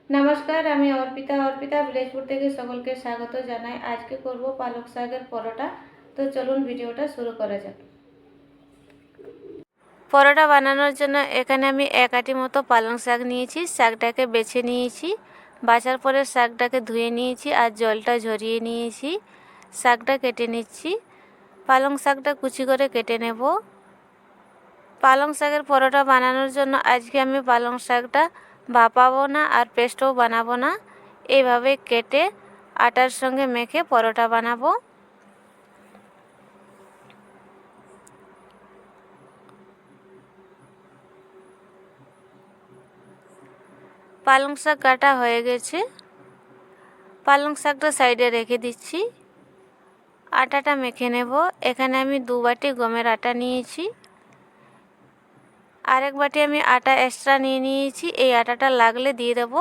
নমস্কার, আমি অর্পিতা ভিলেজপুর থেকে সকলকে স্বাগত জানাই। আজকে করব পালক শাকের পরোটা। তো চলুন ভিডিওটা শুরু করা যাক। পরোটা বানানোর জন্য এখানে আমি 1 আটি মতো পালং শাক নিয়েছি। শাকটাকে বেছে নিয়েছি, বাছার পরে শাকটাকে ধুয়ে নিয়েছি আর জলটা ঝরিয়ে নিয়েছি। শাকটা কেটে নিচ্ছি। পালং শাকটা কুচি করে কেটে নেব। পালং শাকের পরোটা বানানোর জন্য আজকে আমি পালং শাকটা ভাপাবো না আর পেস্টও বানাবো না, এইভাবে কেটে আটার সঙ্গে মেখে পরোটা বানাবো। পালং শাক কাটা হয়ে গেছে। পালং শাকটা সাইডে রেখে দিচ্ছি। আটাটা মেখে নেব। এখানে আমি 2 বাটি গমের আটা নিয়েছি, আরেক বাটি আমি আটা এক্সট্রা নিয়েছি। এই আটাটা লাগলে দিয়ে দেব।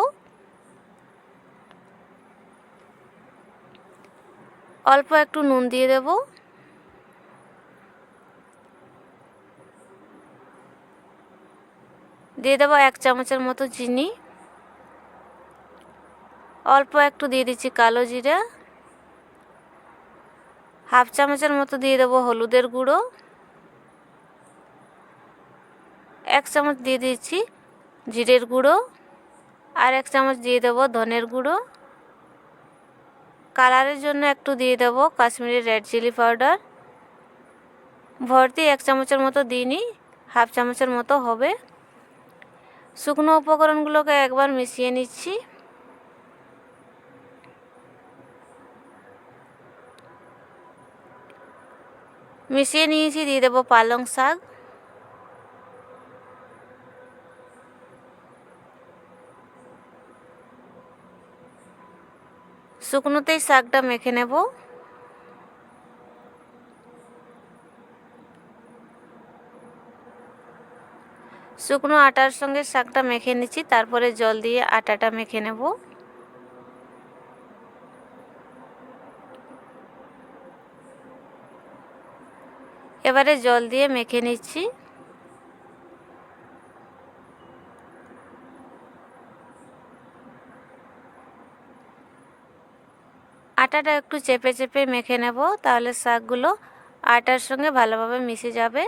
অল্প একটু নুন দিয়ে দেব। দিয়ে দেব 1 চামচের মতো চিনি। অল্প একটু দিয়ে দিচ্ছি কালো জিরা। হাফ চামচের মতো দিয়ে দেব হলুদের গুঁড়ো। 1 চামচ দিয়ে দিচ্ছি জিরের গুঁড়ো। আর 1 চামচ দিয়ে দেব ধনের গুঁড়ো। কালারের জন্য একটু দিয়ে দেব কাশ্মীরি রেড চিলি পাউডার। ভর্তি 1 চামচের মতো দিইনি, হাফ চামচের মতো হবে। শুকনো উপকরণগুলোকে একবার মিশিয়ে নিচ্ছি। মিশিয়ে নিয়েছি, দিয়ে দেব পালং শাক। শুকনোতেই শাকটা মেখে নেব। শুকনো আটার সঙ্গে শাকটা মেখে নিচ্ছি, তারপরে জল দিয়ে আটাটা মেখে নেব। এবারে জল দিয়ে মেখে নিচ্ছি। আটাটা একটু চেপে চেপে মেখে নেব, তাহলে শাকগুলো আটার সঙ্গে ভালোভাবে মিশে যাবে।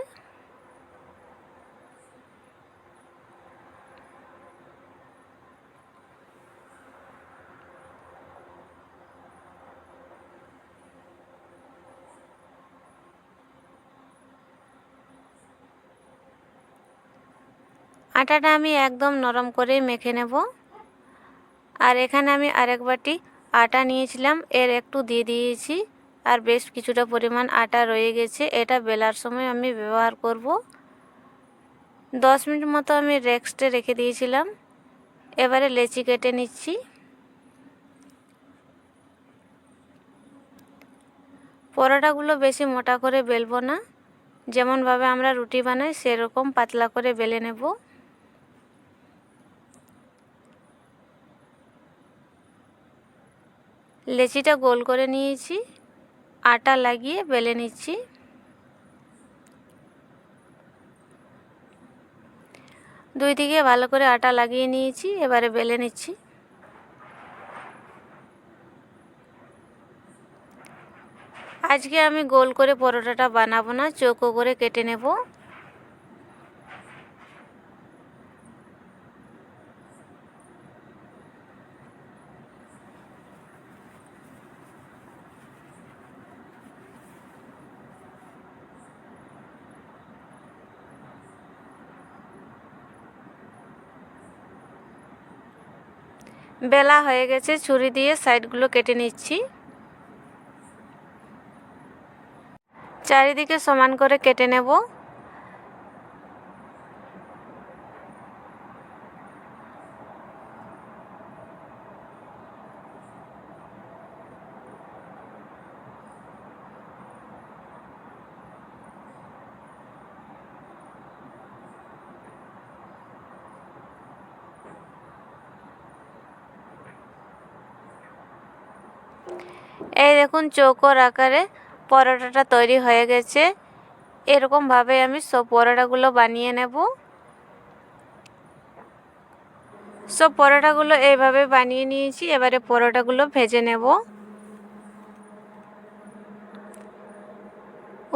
আটাটা আমি একদম নরম করে মেখে নেব। আর এখানে আমি আরেক বাটি আটা নিয়েছিলাম, এর একটু দিয়ে দিয়েছি। আর বেশ কিছুটা পরিমাণ আটা রয়ে গেছে, এটা বেলার সময় আমি ব্যবহার করব। 10 মিনিট মতো আমি রেস্টে রেখে দিয়েছিলাম। এবারে লেচি কেটে নিচ্ছি। পরোটাগুলো বেশি মোটা করে বেলবো না, যেমনভাবে আমরা রুটি বানাই সেরকম পাতলা করে বেলে নেব। লেচিটা গোল করে নিয়েছি, আটা লাগিয়ে বেলে নিচ্ছি। দুই দিকে ভালো করে আটা লাগিয়ে নিয়েছি, এবারে বেলে নিচ্ছি। আজকে আমি গোল করে পরোটাটা বানাবো না, চৌকো করে কেটে নেব। বেলা হয়ে গেছে, ছুরি দিয়ে সাইডগুলো কেটে নিচ্ছি। চারিদিকে সমান করে কেটে নেব। এই দেখুন চৌকোর আকারে পরোটাটা তৈরি হয়ে গেছে। এরকমভাবে আমি সব পরোটাগুলো বানিয়ে নেব। সব পরোটাগুলো এইভাবে বানিয়ে নিয়েছি। এবারে পরোটাগুলো ভেজে নেব।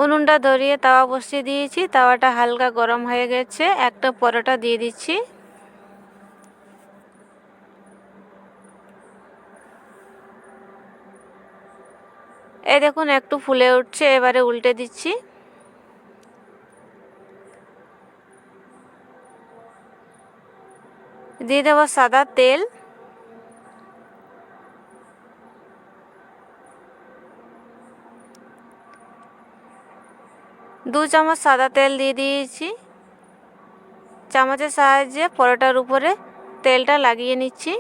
উনুনটা ধরিয়ে তাওয়া বসিয়ে দিয়েছি। তাওয়াটা হালকা গরম হয়ে গেছে। একটা পরোটা দিয়ে দিচ্ছি। এই দেখুন একটু ফুলে উঠছে। এবারে উল্টে দিচ্ছি। দিয়ে দেব সাদা তেল। দু চামচ সাদা তেল দিয়ে দিয়েছি। চামচের সাহায্যে পরোটার উপরে তেলটা লাগিয়ে নিচ্ছি।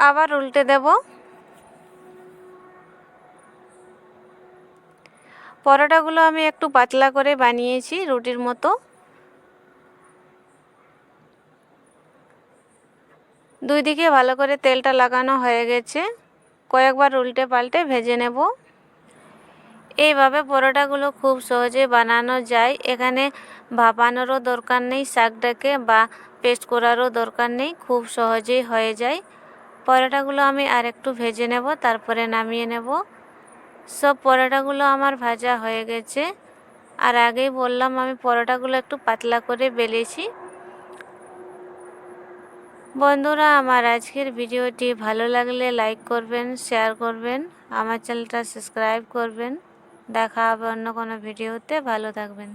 আবার উল্টে দেব। পরোটাগুলো আমি একটু পাতলা করে বানিয়েছি, রুটির মতো। দুই দিকে ভালো করে তেলটা লাগানো হয়ে গেছে। কয়েকবার উল্টে পাল্টে ভেজে নেব। এইভাবে পরোটাগুলো খুব সহজে বানানো যায়। এখানে ভাপানোরও দরকার নেই শাকটাকে, বা পেস্ট করারও দরকার নেই। খুব সহজেই হয়ে যায়। পরোটাগুলো আমি আর একটু ভেজে নেব, তারপরে নামিয়ে নেব। সব পরোটাগুলো আমার ভাজা হয়ে গেছে। আর আগেই বললাম আমি পরোটাগুলো একটু পাতলা করে বেলেছি। বন্ধুরা, আমার আজকের ভিডিওটি ভালো লাগলে লাইক করবেন, শেয়ার করবেন, আমার চ্যানেলটা সাবস্ক্রাইব করবেন। দেখা হবে অন্য কোনো ভিডিওতে। ভালো থাকবেন।